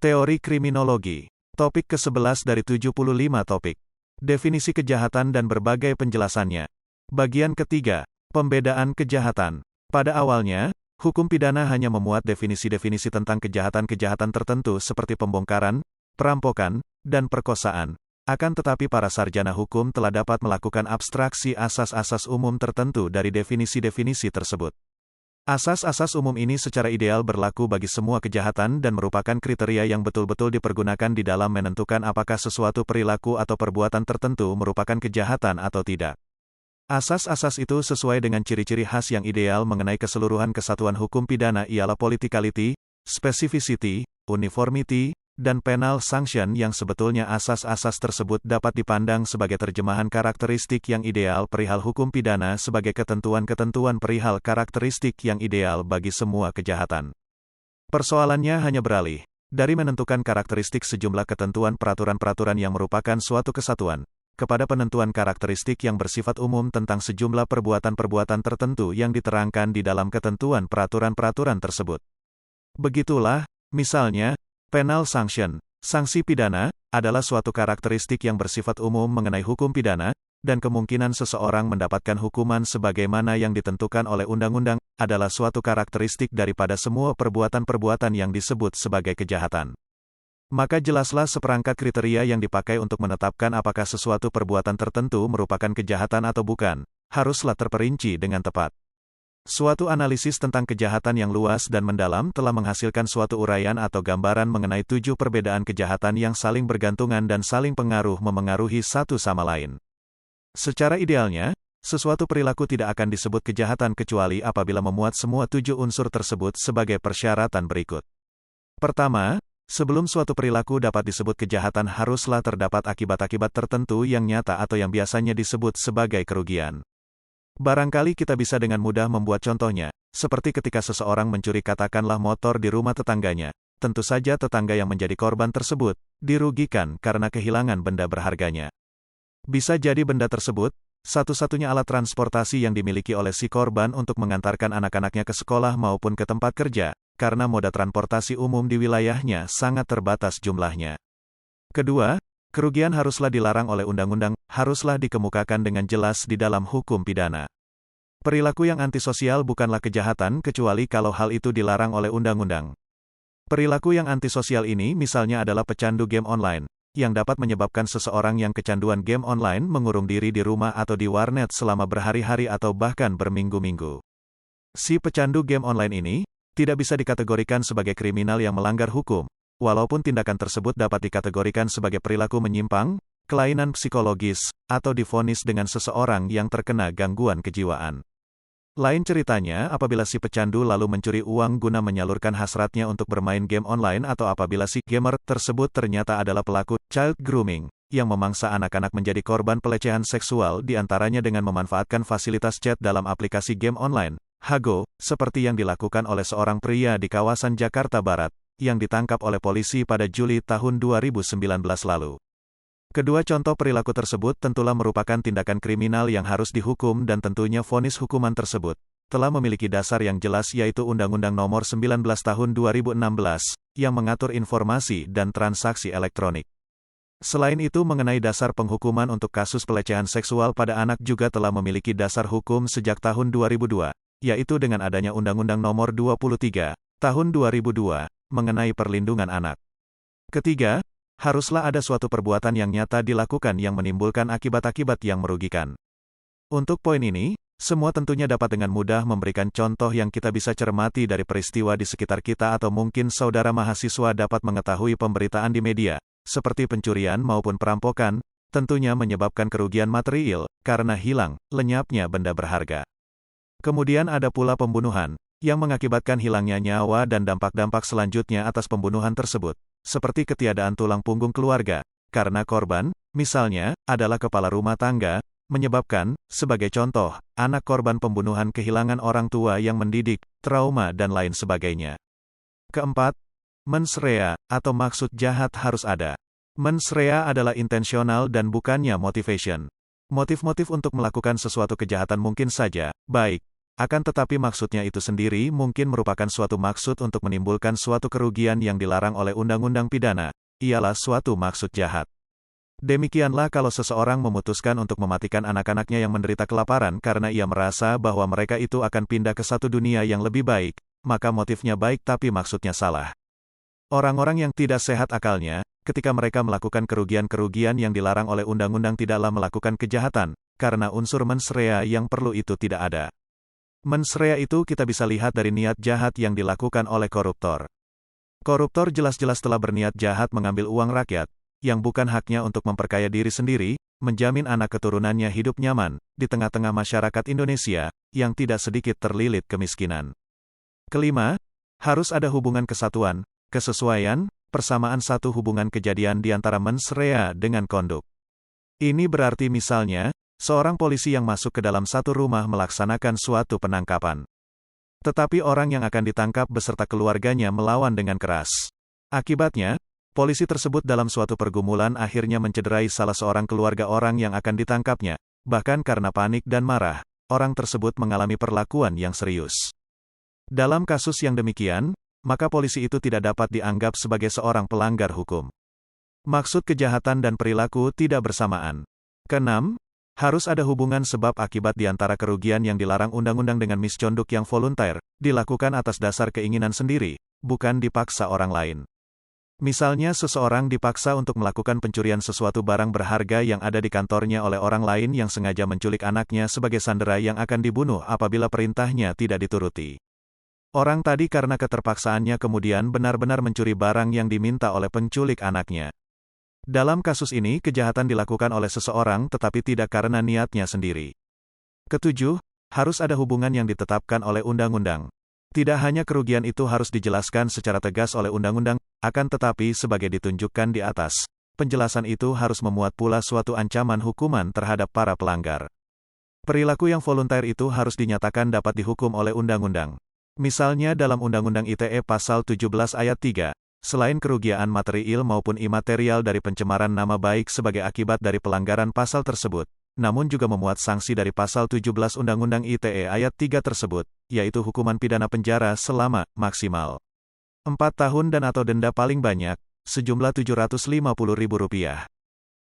Teori Kriminologi. Topik ke-11 dari 75 topik. Definisi kejahatan dan berbagai penjelasannya. Bagian ketiga, pembedaan kejahatan. Pada awalnya, hukum pidana hanya memuat definisi-definisi tentang kejahatan-kejahatan tertentu seperti pembongkaran, perampokan, dan perkosaan. Akan tetapi para sarjana hukum telah dapat melakukan abstraksi asas-asas umum tertentu dari definisi-definisi tersebut. Asas-asas umum ini secara ideal berlaku bagi semua kejahatan dan merupakan kriteria yang betul-betul dipergunakan di dalam menentukan apakah sesuatu perilaku atau perbuatan tertentu merupakan kejahatan atau tidak. Asas-asas itu sesuai dengan ciri-ciri khas yang ideal mengenai keseluruhan kesatuan hukum pidana ialah politicality, specificity, uniformity, dan penal sanction yang sebetulnya asas-asas tersebut dapat dipandang sebagai terjemahan karakteristik yang ideal perihal hukum pidana sebagai ketentuan-ketentuan perihal karakteristik yang ideal bagi semua kejahatan. Persoalannya hanya beralih dari menentukan karakteristik sejumlah ketentuan peraturan-peraturan yang merupakan suatu kesatuan, kepada penentuan karakteristik yang bersifat umum tentang sejumlah perbuatan-perbuatan tertentu yang diterangkan di dalam ketentuan peraturan-peraturan tersebut. Begitulah, misalnya, penal sanction, sanksi pidana, adalah suatu karakteristik yang bersifat umum mengenai hukum pidana, dan kemungkinan seseorang mendapatkan hukuman sebagaimana yang ditentukan oleh undang-undang, adalah suatu karakteristik daripada semua perbuatan-perbuatan yang disebut sebagai kejahatan. Maka jelaslah seperangkat kriteria yang dipakai untuk menetapkan apakah sesuatu perbuatan tertentu merupakan kejahatan atau bukan, haruslah terperinci dengan tepat. Suatu analisis tentang kejahatan yang luas dan mendalam telah menghasilkan suatu uraian atau gambaran mengenai 7 perbedaan kejahatan yang saling bergantungan dan saling memengaruhi satu sama lain. Secara idealnya, sesuatu perilaku tidak akan disebut kejahatan kecuali apabila memuat semua 7 unsur tersebut sebagai persyaratan berikut. Pertama, sebelum suatu perilaku dapat disebut kejahatan haruslah terdapat akibat-akibat tertentu yang nyata atau yang biasanya disebut sebagai kerugian. Barangkali kita bisa dengan mudah membuat contohnya, seperti ketika seseorang mencuri katakanlah motor di rumah tetangganya. Tentu saja tetangga yang menjadi korban tersebut dirugikan karena kehilangan benda berharganya. Bisa jadi benda tersebut satu-satunya alat transportasi yang dimiliki oleh si korban untuk mengantarkan anak-anaknya ke sekolah maupun ke tempat kerja, karena moda transportasi umum di wilayahnya sangat terbatas jumlahnya. Kedua, kerugian haruslah dilarang oleh undang-undang, haruslah dikemukakan dengan jelas di dalam hukum pidana. Perilaku yang antisosial bukanlah kejahatan kecuali kalau hal itu dilarang oleh undang-undang. Perilaku yang antisosial ini misalnya adalah pecandu game online, yang dapat menyebabkan seseorang yang kecanduan game online mengurung diri di rumah atau di warnet selama berhari-hari atau bahkan berminggu-minggu. Si pecandu game online ini tidak bisa dikategorikan sebagai kriminal yang melanggar hukum, walaupun tindakan tersebut dapat dikategorikan sebagai perilaku menyimpang, kelainan psikologis, atau divonis dengan seseorang yang terkena gangguan kejiwaan. Lain ceritanya apabila si pecandu lalu mencuri uang guna menyalurkan hasratnya untuk bermain game online atau apabila si gamer tersebut ternyata adalah pelaku child grooming, yang memangsa anak-anak menjadi korban pelecehan seksual diantaranya dengan memanfaatkan fasilitas chat dalam aplikasi game online, Hago, seperti yang dilakukan oleh seorang pria di kawasan Jakarta Barat, yang ditangkap oleh polisi pada Juli tahun 2019 lalu. Kedua contoh perilaku tersebut tentulah merupakan tindakan kriminal yang harus dihukum dan tentunya vonis hukuman tersebut telah memiliki dasar yang jelas yaitu Undang-Undang Nomor 19 Tahun 2016, yang mengatur informasi dan transaksi elektronik. Selain itu mengenai dasar penghukuman untuk kasus pelecehan seksual pada anak juga telah memiliki dasar hukum sejak tahun 2002, yaitu dengan adanya Undang-Undang Nomor 23, Tahun 2002, mengenai perlindungan anak. Ketiga, haruslah ada suatu perbuatan yang nyata dilakukan yang menimbulkan akibat-akibat yang merugikan. Untuk poin ini, semua tentunya dapat dengan mudah memberikan contoh yang kita bisa cermati dari peristiwa di sekitar kita atau mungkin saudara mahasiswa dapat mengetahui pemberitaan di media, seperti pencurian maupun perampokan, tentunya menyebabkan kerugian material, karena hilang, lenyapnya benda berharga. Kemudian ada pula pembunuhan, yang mengakibatkan hilangnya nyawa dan dampak-dampak selanjutnya atas pembunuhan tersebut, seperti ketiadaan tulang punggung keluarga, karena korban, misalnya, adalah kepala rumah tangga, menyebabkan, sebagai contoh, anak korban pembunuhan kehilangan orang tua yang mendidik, trauma dan lain sebagainya. Keempat, mens rea, atau maksud jahat harus ada. Mens rea adalah intensional dan bukannya motivation. Motif-motif untuk melakukan sesuatu kejahatan mungkin saja, baik, Akan tetapi maksudnya itu sendiri mungkin merupakan suatu maksud untuk menimbulkan suatu kerugian yang dilarang oleh undang-undang pidana, ialah suatu maksud jahat. Demikianlah kalau seseorang memutuskan untuk mematikan anak-anaknya yang menderita kelaparan karena ia merasa bahwa mereka itu akan pindah ke satu dunia yang lebih baik, maka motifnya baik tapi maksudnya salah. Orang-orang yang tidak sehat akalnya, ketika mereka melakukan kerugian-kerugian yang dilarang oleh undang-undang tidaklah melakukan kejahatan, karena unsur mens rea yang perlu itu tidak ada. Mens rea itu kita bisa lihat dari niat jahat yang dilakukan oleh koruptor. Koruptor jelas-jelas telah berniat jahat mengambil uang rakyat, yang bukan haknya untuk memperkaya diri sendiri, menjamin anak keturunannya hidup nyaman, di tengah-tengah masyarakat Indonesia, yang tidak sedikit terlilit kemiskinan. Kelima, harus ada hubungan kesatuan, kesesuaian, persamaan satu hubungan kejadian di antara mens rea dengan konduk. Ini berarti misalnya, seorang polisi yang masuk ke dalam satu rumah melaksanakan suatu penangkapan. Tetapi orang yang akan ditangkap beserta keluarganya melawan dengan keras. Akibatnya, polisi tersebut dalam suatu pergumulan akhirnya mencederai salah seorang keluarga orang yang akan ditangkapnya. Bahkan karena panik dan marah, orang tersebut mengalami perlakuan yang serius. Dalam kasus yang demikian, maka polisi itu tidak dapat dianggap sebagai seorang pelanggar hukum. Maksud kejahatan dan perilaku tidak bersamaan. Keenam, harus ada hubungan sebab akibat di antara kerugian yang dilarang undang-undang dengan misconduct yang volunteer, dilakukan atas dasar keinginan sendiri, bukan dipaksa orang lain. Misalnya seseorang dipaksa untuk melakukan pencurian sesuatu barang berharga yang ada di kantornya oleh orang lain yang sengaja menculik anaknya sebagai sandera yang akan dibunuh apabila perintahnya tidak dituruti. Orang tadi karena keterpaksaannya kemudian benar-benar mencuri barang yang diminta oleh penculik anaknya. Dalam kasus ini kejahatan dilakukan oleh seseorang tetapi tidak karena niatnya sendiri. Ketujuh, harus ada hubungan yang ditetapkan oleh undang-undang. Tidak hanya kerugian itu harus dijelaskan secara tegas oleh undang-undang, akan tetapi sebagai ditunjukkan di atas, penjelasan itu harus memuat pula suatu ancaman hukuman terhadap para pelanggar. Perilaku yang volunteer itu harus dinyatakan dapat dihukum oleh undang-undang. Misalnya dalam Undang-Undang ITE Pasal 17 Ayat 3, selain kerugian material maupun imaterial dari pencemaran nama baik sebagai akibat dari pelanggaran pasal tersebut, namun juga memuat sanksi dari pasal 17 Undang-Undang ITE ayat 3 tersebut, yaitu hukuman pidana penjara selama, maksimal 4 tahun dan atau denda paling banyak, sejumlah Rp750.000.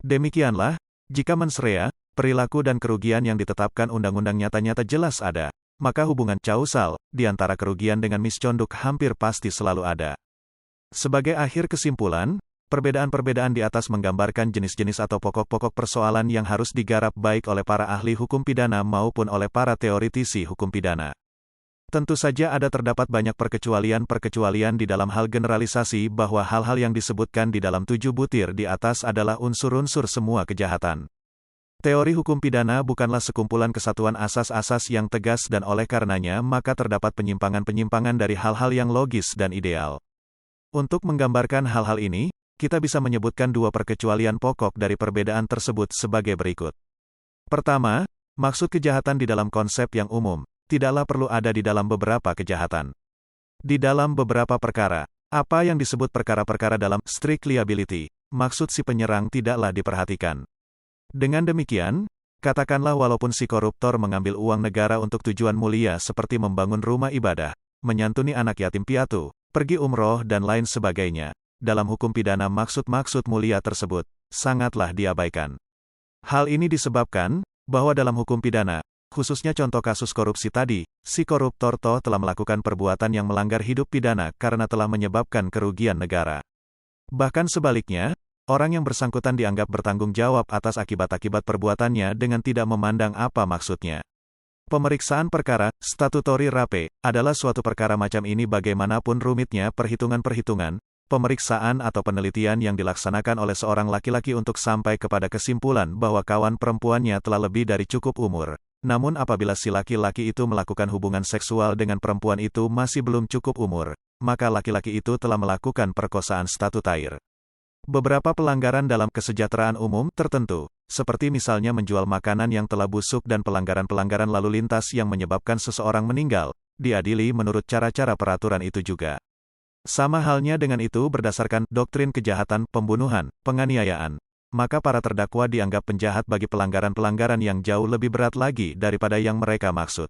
Demikianlah, jika mens rea, perilaku dan kerugian yang ditetapkan undang-undang nyata-nyata jelas ada, maka hubungan causal, di antara kerugian dengan misconduct hampir pasti selalu ada. Sebagai akhir kesimpulan, perbedaan-perbedaan di atas menggambarkan jenis-jenis atau pokok-pokok persoalan yang harus digarap baik oleh para ahli hukum pidana maupun oleh para teoritisi hukum pidana. Tentu saja terdapat banyak perkecualian-perkecualian di dalam hal generalisasi bahwa hal-hal yang disebutkan di dalam 7 butir di atas adalah unsur-unsur semua kejahatan. Teori hukum pidana bukanlah sekumpulan kesatuan asas-asas yang tegas dan oleh karenanya maka terdapat penyimpangan-penyimpangan dari hal-hal yang logis dan ideal. Untuk menggambarkan hal-hal ini, kita bisa menyebutkan 2 perkecualian pokok dari perbedaan tersebut sebagai berikut. Pertama, maksud kejahatan di dalam konsep yang umum, tidaklah perlu ada di dalam beberapa kejahatan. Di dalam beberapa perkara, apa yang disebut perkara-perkara dalam strict liability, maksud si penyerang tidaklah diperhatikan. Dengan demikian, katakanlah walaupun si koruptor mengambil uang negara untuk tujuan mulia seperti membangun rumah ibadah, menyantuni anak yatim piatu, pergi umroh dan lain sebagainya, dalam hukum pidana maksud-maksud mulia tersebut, sangatlah diabaikan. Hal ini disebabkan, bahwa dalam hukum pidana, khususnya contoh kasus korupsi tadi, si koruptor toh telah melakukan perbuatan yang melanggar hidup pidana karena telah menyebabkan kerugian negara. Bahkan sebaliknya, orang yang bersangkutan dianggap bertanggung jawab atas akibat-akibat perbuatannya dengan tidak memandang apa maksudnya. Pemeriksaan perkara, statutory rape, adalah suatu perkara macam ini bagaimanapun rumitnya perhitungan-perhitungan, pemeriksaan atau penelitian yang dilaksanakan oleh seorang laki-laki untuk sampai kepada kesimpulan bahwa kawan perempuannya telah lebih dari cukup umur. Namun apabila si laki-laki itu melakukan hubungan seksual dengan perempuan itu masih belum cukup umur, maka laki-laki itu telah melakukan perkosaan statutair. Beberapa pelanggaran dalam kesejahteraan umum tertentu, seperti misalnya menjual makanan yang telah busuk dan pelanggaran-pelanggaran lalu lintas yang menyebabkan seseorang meninggal, diadili menurut cara-cara peraturan itu juga. Sama halnya dengan itu berdasarkan doktrin kejahatan, pembunuhan, penganiayaan, maka para terdakwa dianggap penjahat bagi pelanggaran-pelanggaran yang jauh lebih berat lagi daripada yang mereka maksud.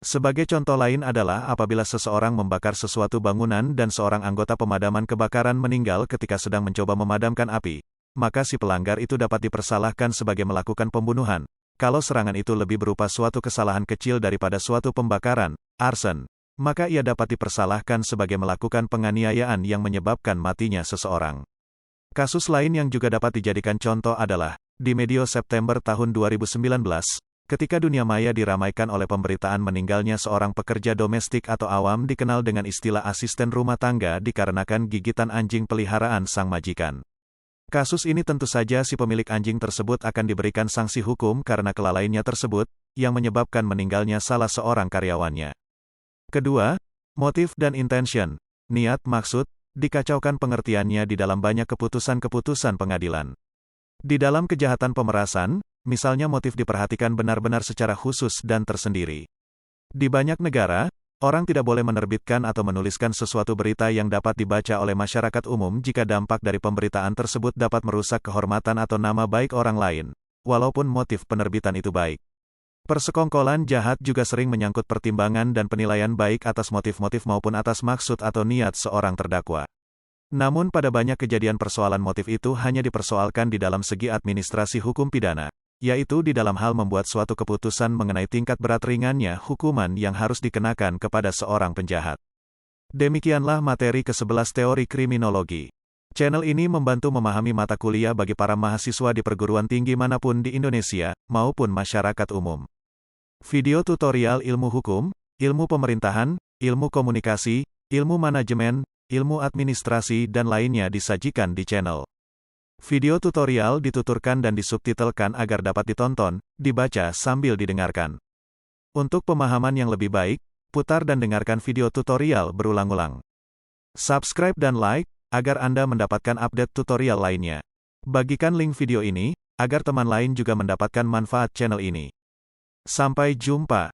Sebagai contoh lain adalah apabila seseorang membakar sesuatu bangunan dan seorang anggota pemadaman kebakaran meninggal ketika sedang mencoba memadamkan api, maka si pelanggar itu dapat dipersalahkan sebagai melakukan pembunuhan. Kalau serangan itu lebih berupa suatu kesalahan kecil daripada suatu pembakaran, arson, maka ia dapat dipersalahkan sebagai melakukan penganiayaan yang menyebabkan matinya seseorang. Kasus lain yang juga dapat dijadikan contoh adalah, di medio September tahun 2019, ketika dunia maya diramaikan oleh pemberitaan meninggalnya seorang pekerja domestik atau awam dikenal dengan istilah asisten rumah tangga dikarenakan gigitan anjing peliharaan sang majikan. Kasus ini tentu saja si pemilik anjing tersebut akan diberikan sanksi hukum karena kelalaiannya tersebut, yang menyebabkan meninggalnya salah seorang karyawannya. Kedua, motif dan intention, niat maksud, dikacaukan pengertiannya di dalam banyak keputusan-keputusan pengadilan. Di dalam kejahatan pemerasan, misalnya motif diperhatikan benar-benar secara khusus dan tersendiri. Di banyak negara, orang tidak boleh menerbitkan atau menuliskan sesuatu berita yang dapat dibaca oleh masyarakat umum jika dampak dari pemberitaan tersebut dapat merusak kehormatan atau nama baik orang lain, walaupun motif penerbitan itu baik. Persekongkolan jahat juga sering menyangkut pertimbangan dan penilaian baik atas motif-motif maupun atas maksud atau niat seorang terdakwa. Namun pada banyak kejadian persoalan motif itu hanya dipersoalkan di dalam segi administrasi hukum pidana, yaitu di dalam hal membuat suatu keputusan mengenai tingkat berat ringannya hukuman yang harus dikenakan kepada seorang penjahat. Demikianlah materi ke-11 teori kriminologi. Channel ini membantu memahami mata kuliah bagi para mahasiswa di perguruan tinggi manapun di Indonesia, maupun masyarakat umum. Video tutorial ilmu hukum, ilmu pemerintahan, ilmu komunikasi, ilmu manajemen, ilmu administrasi dan lainnya disajikan di channel. Video tutorial dituturkan dan disubtitelkan agar dapat ditonton, dibaca sambil didengarkan. Untuk pemahaman yang lebih baik, putar dan dengarkan video tutorial berulang-ulang. Subscribe dan like, agar Anda mendapatkan update tutorial lainnya. Bagikan link video ini, agar teman lain juga mendapatkan manfaat channel ini. Sampai jumpa.